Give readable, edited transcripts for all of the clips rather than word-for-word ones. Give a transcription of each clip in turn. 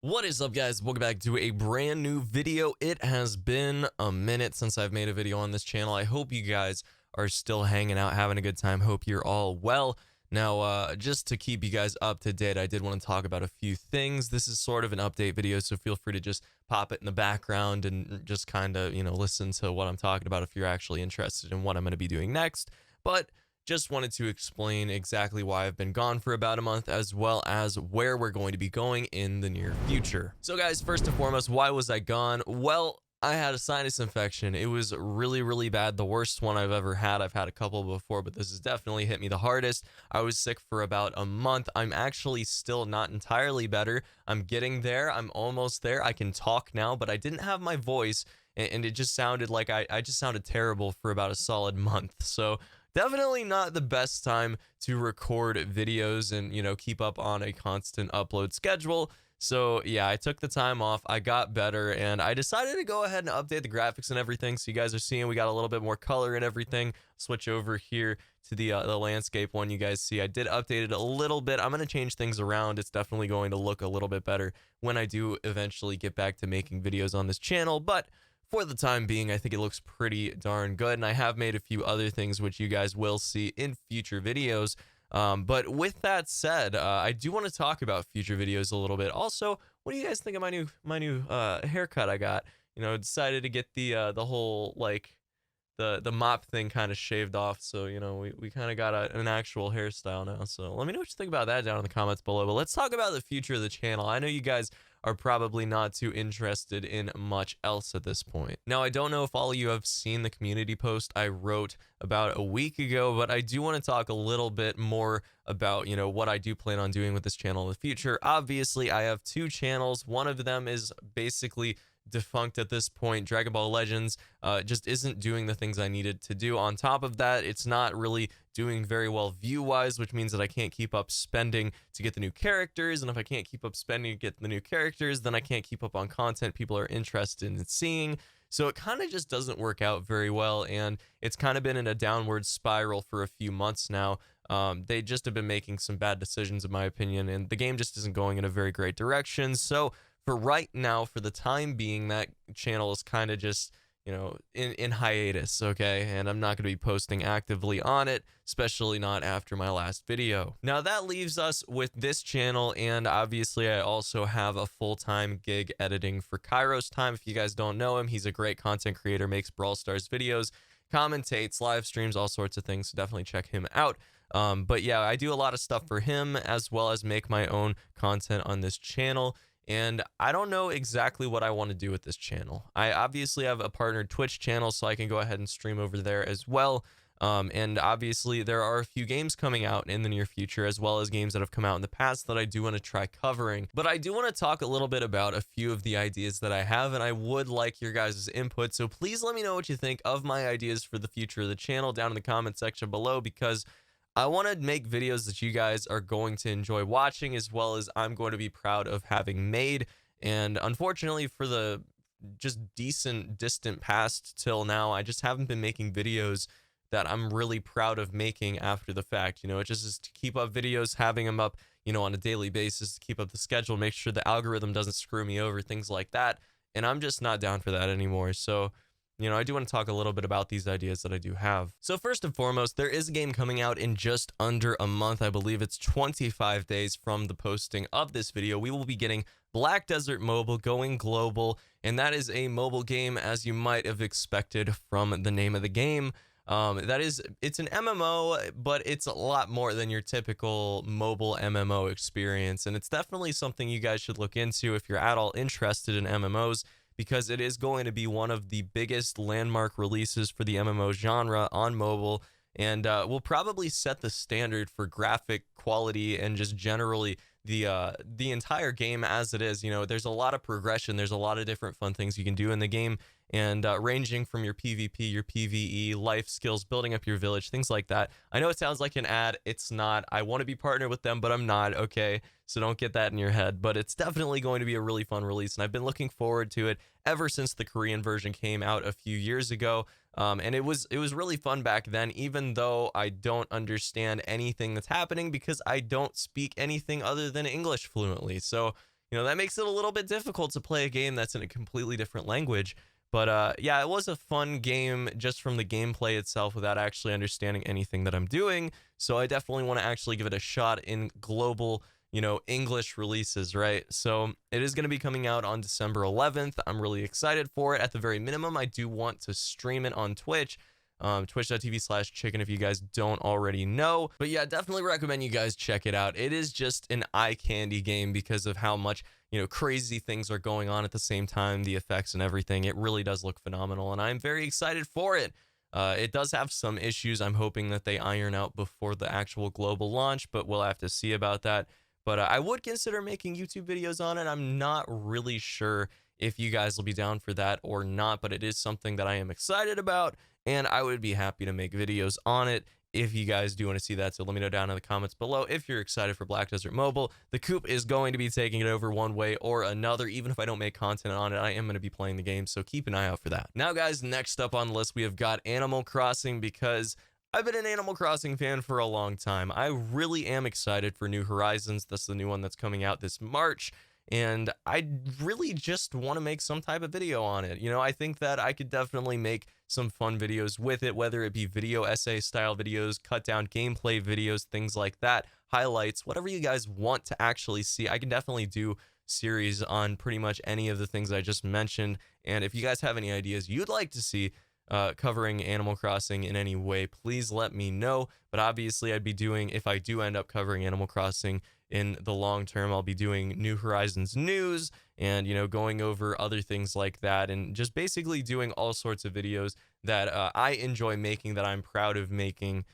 What is up, guys? Welcome back to a brand new video. It has been a minute since I've made a video on this channel. I hope you guys are still hanging out, having a good time. Hope you're all well. Now, just to keep you guys up to date, I did want to talk about a few things. This is sort of an update video, so feel free to just pop it in the background and just kind of, listen to what I'm talking about if you're actually interested in what I'm going to be doing next. But just wanted to explain exactly why I've been gone for about a month, as well as where we're going to be going in the near future. So guys, first and foremost, why was I gone? Well, I had a sinus infection. It was really, really bad. The worst one I've ever had. I've had a couple before, but this has definitely hit me the hardest. I was sick for about a month. I'm actually still not entirely better. I'm getting there. I'm almost there. I can talk now, but I didn't have my voice, and it just sounded like I just sounded terrible for about a solid month. So definitely not the best time to record videos and, keep up on a constant upload schedule. So yeah, I took the time off, I got better, and I decided to go ahead and update the graphics and everything. So you guys are seeing we got a little bit more color and everything. Switch over here to the landscape one you guys see. I did update it a little bit. I'm going to change things around. It's definitely going to look a little bit better when I do eventually get back to making videos on this channel. But for the time being, I think it looks pretty darn good, and I have made a few other things which you guys will see in future videos. But with that said, I do want to talk about future videos a little bit. Also, what do you guys think of my new haircut I got? Decided to get the whole like the mop thing kind of shaved off, so we kind of got an actual hairstyle now. So let me know what you think about that down in the comments below. But let's talk about the future of the channel. I know you guys are probably not too interested in much else at this point. Now, I don't know if all of you have seen the community post I wrote about a week ago, but I do want to talk a little bit more about, what I do plan on doing with this channel in the future. Obviously, I have two channels. One of them is basically defunct at this point. Dragon Ball Legends just isn't doing the things I needed to do. On top of that, it's not really doing very well view-wise, which means that I can't keep up spending to get the new characters, and if I can't keep up spending to get the new characters, then I can't keep up on content people are interested in seeing. So it kind of just doesn't work out very well, and it's kind of been in a downward spiral for a few months now. They just have been making some bad decisions, in my opinion, and the game just isn't going in a very great direction. So for right now, for the time being, that channel is kind of just, in hiatus, okay? And I'm not going to be posting actively on it, especially not after my last video. Now, that leaves us with this channel, and obviously I also have a full-time gig editing for Kairos Time. If you guys don't know him, he's a great content creator, makes Brawl Stars videos, commentates, live streams, all sorts of things, so definitely check him out. But yeah, I do a lot of stuff for him, as well as make my own content on this channel. And I don't know exactly what I want to do with this channel. I obviously have a partnered Twitch channel, so I can go ahead and stream over there as well. And obviously there are a few games coming out in the near future, as well as games that have come out in the past that I do want to try covering. But I do want to talk a little bit about a few of the ideas that I have, and I would like your guys' input. So please let me know what you think of my ideas for the future of the channel down in the comment section below, because I want to make videos that you guys are going to enjoy watching, as well as I'm going to be proud of having made. And unfortunately, for the just distant past till now, I just haven't been making videos that I'm really proud of making after the fact. It just is to keep up videos, having them up, on a daily basis, to keep up the schedule, make sure the algorithm doesn't screw me over, things like that. And I'm just not down for that anymore. So I do want to talk a little bit about these ideas that I do have. So first and foremost, there is a game coming out in just under a month. I believe it's 25 days from the posting of this video. We will be getting Black Desert Mobile going global, and that is a mobile game, as you might have expected from the name of the game. It's an MMO, but it's a lot more than your typical mobile MMO experience, and it's definitely something you guys should look into if you're at all interested in MMOs, because it is going to be one of the biggest landmark releases for the MMO genre on mobile, and will probably set the standard for graphic quality and just generally the entire game as it is. There's a lot of progression, there's a lot of different fun things you can do in the game, and ranging from your PvP, your PvE, life skills, building up your village, things like that. I know it sounds like an ad. It's not. I want to be partnered with them, but I'm not, okay? So don't get that in your head. But it's definitely going to be a really fun release, and I've been looking forward to it ever since the Korean version came out a few years ago. And it was really fun back then, even though I don't understand anything that's happening because I don't speak anything other than English fluently. So that makes it a little bit difficult to play a game that's in a completely different language. But yeah, it was a fun game just from the gameplay itself without actually understanding anything that I'm doing. So I definitely want to actually give it a shot in global, English releases, right? So it is going to be coming out on December 11th. I'm really excited for it. At the very minimum, I do want to stream it on Twitch. Twitch.tv/chicken if you guys don't already know. But yeah, definitely recommend you guys check it out. It is just an eye candy game because of how much, crazy things are going on at the same time, the effects and everything. It really does look phenomenal, and I'm very excited for it. It does have some issues I'm hoping that they iron out before the actual global launch, but we'll have to see about that. But I would consider making YouTube videos on it. I'm not really sure if you guys will be down for that or not, but it is something that I am excited about, and I would be happy to make videos on it if you guys do want to see that. So let me know down in the comments below if you're excited for Black Desert Mobile. The Coop is going to be taking it over one way or another. Even if I don't make content on it, I am going to be playing the game, so keep an eye out for that. Now, guys, next up on the list, we have got Animal Crossing, because I've been an Animal Crossing fan for a long time. I really am excited for New Horizons. That's the new one that's coming out this March. And I really just want to make some type of video on it. I think that I could definitely make some fun videos with it, whether it be video essay style videos, cut down gameplay videos, things like that, highlights, whatever you guys want to actually see. I can definitely do series on pretty much any of the things I just mentioned. And if you guys have any ideas you'd like to see covering Animal Crossing in any way, please let me know. But obviously, I'd be doing, if I do end up covering Animal Crossing in the long term, I'll be doing New Horizons news and, going over other things like that, and just basically doing all sorts of videos that I enjoy making, that I'm proud of making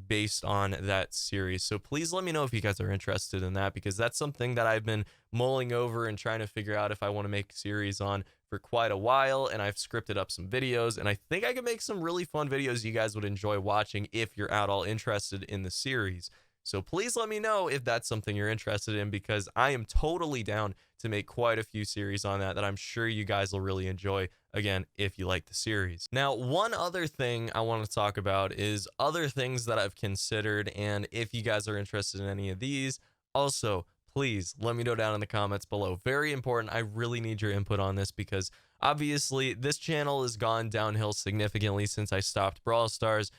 based on that series. So please let me know if you guys are interested in that, because that's something that I've been mulling over and trying to figure out if I want to make a series on for quite a while, and I've scripted up some videos, and I think I can make some really fun videos you guys would enjoy watching if you're at all interested in the series. So please let me know if that's something you're interested in, because I am totally down to make quite a few series on that I'm sure you guys will really enjoy, again, if you like the series. Now, one other thing I want to talk about is other things that I've considered, and if you guys are interested in any of these, also, please let me know down in the comments below. Very important. I really need your input on this, because obviously this channel has gone downhill significantly since I stopped Brawl Stars.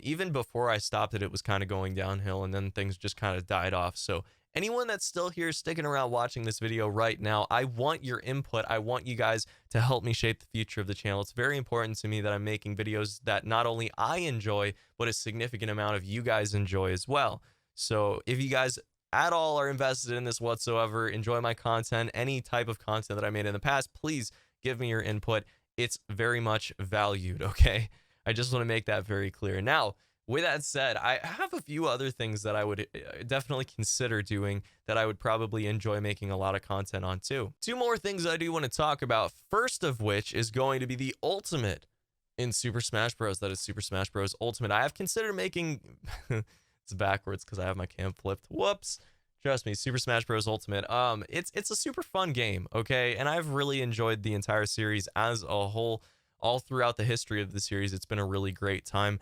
Even before I stopped it, it was kind of going downhill, and then things just kind of died off. So anyone that's still here sticking around watching this video right now, I want your input. I want you guys to help me shape the future of the channel. It's very important to me that I'm making videos that not only I enjoy, but a significant amount of you guys enjoy as well. So if you guys at all are invested in this whatsoever, enjoy my content, any type of content that I made in the past, please give me your input. It's very much valued, okay? I just want to make that very clear. Now, with that said, I have a few other things that I would definitely consider doing that I would probably enjoy making a lot of content on too. Two more things I do want to talk about, first of which is going to be the Ultimate in Super Smash Bros. That is Super Smash Bros. Ultimate. I have considered making... It's backwards because I have my cam flipped. Whoops. Trust me, Super Smash Bros. Ultimate. It's a super fun game, okay? And I've really enjoyed the entire series as a whole. All throughout the history of the series, it's been a really great time.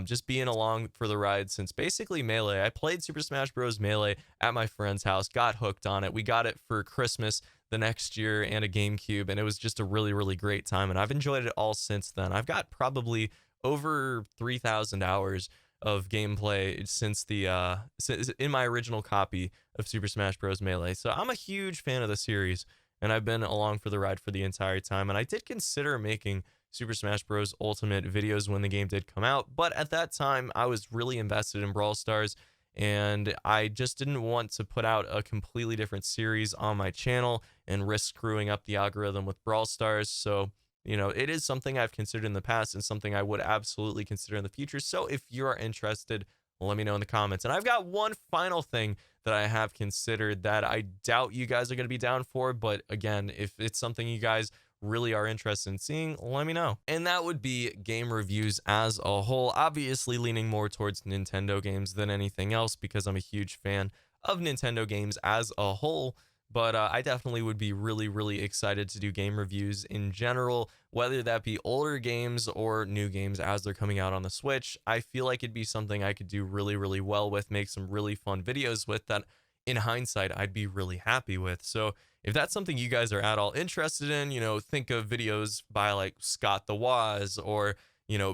Just being along for the ride since basically Melee. I played Super Smash Bros. Melee at my friend's house, got hooked on it. We got it for Christmas the next year and a GameCube, and it was just a really, really great time. And I've enjoyed it all since then. I've got probably over 3,000 hours of gameplay since in my original copy of Super Smash Bros. Melee. So I'm a huge fan of the series, and I've been along for the ride for the entire time. And I did consider making Super Smash Bros. Ultimate videos when the game did come out, but at that time I was really invested in Brawl Stars, and I just didn't want to put out a completely different series on my channel and risk screwing up the algorithm with Brawl Stars. So, it is something I've considered in the past and something I would absolutely consider in the future. So if you are interested, let me know in the comments. And I've got one final thing that I have considered that I doubt you guys are going to be down for, but again, if it's something you guys really are interested in seeing, let me know. And that would be game reviews as a whole, obviously leaning more towards Nintendo games than anything else, because I'm a huge fan of Nintendo games as a whole. But I definitely would be really, really excited to do game reviews in general, whether that be older games or new games as they're coming out on the Switch. I feel like it'd be something I could do really, really well with, make some really fun videos with that in hindsight, I'd be really happy with. So if that's something you guys are at all interested in, think of videos by like Scott the Waz or,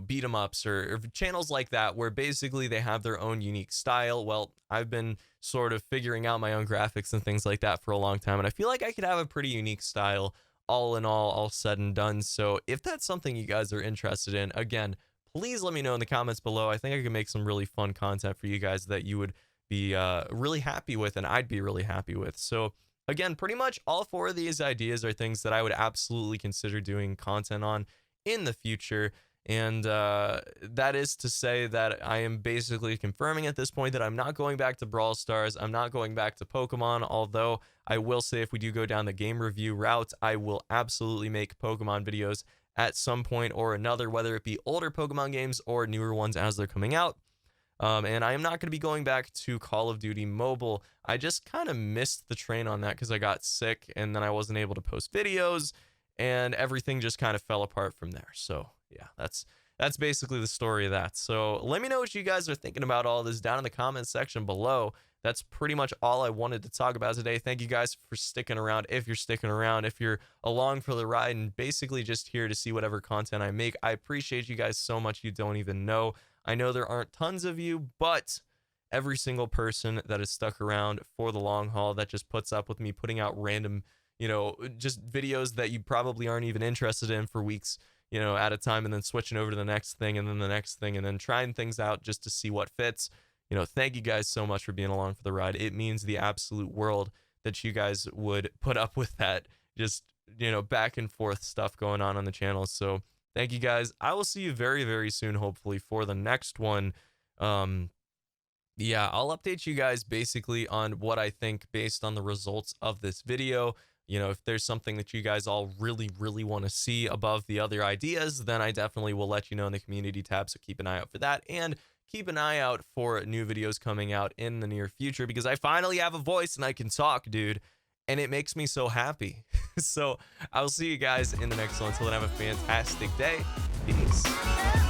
beat 'em ups or channels like that, where basically they have their own unique style. Well, I've been sort of figuring out my own graphics and things like that for a long time, and I feel like I could have a pretty unique style all in all said and done. So if that's something you guys are interested in, again, please let me know in the comments below. I think I can make some really fun content for you guys that you would be really happy with, and I'd be really happy with. So again, pretty much all four of these ideas are things that I would absolutely consider doing content on in the future. And that is to say that I am basically confirming at this point that I'm not going back to Brawl Stars. I'm not going back to Pokemon, although I will say if we do go down the game review route, I will absolutely make Pokemon videos at some point or another, whether it be older Pokemon games or newer ones as they're coming out. And I am not going to be going back to Call of Duty Mobile. I just kind of missed the train on that because I got sick and then I wasn't able to post videos and everything just kind of fell apart from there. So yeah, that's basically the story of that. So let me know what you guys are thinking about all this down in the comments section below. That's pretty much all I wanted to talk about today. Thank you guys for sticking around. If you're sticking around, if you're along for the ride and basically just here to see whatever content I make, I appreciate you guys so much. You don't even know. I know there aren't tons of you, but every single person that is stuck around for the long haul, that just puts up with me putting out random, just videos that you probably aren't even interested in for weeks, at a time, and then switching over to the next thing and then the next thing and then trying things out just to see what fits. Thank you guys so much for being along for the ride. It means the absolute world that you guys would put up with that just, back and forth stuff going on the channel. So thank you guys. I will see you very, very soon, hopefully, for the next one. Yeah, I'll update you guys basically on what I think based on the results of this video. If there's something that you guys all really, really want to see above the other ideas, then I definitely will let you know in the community tab. So keep an eye out for that, and keep an eye out for new videos coming out in the near future, because I finally have a voice and I can talk, dude, and it makes me so happy. So I'll see you guys in the next one. Until then, have a fantastic day. Peace.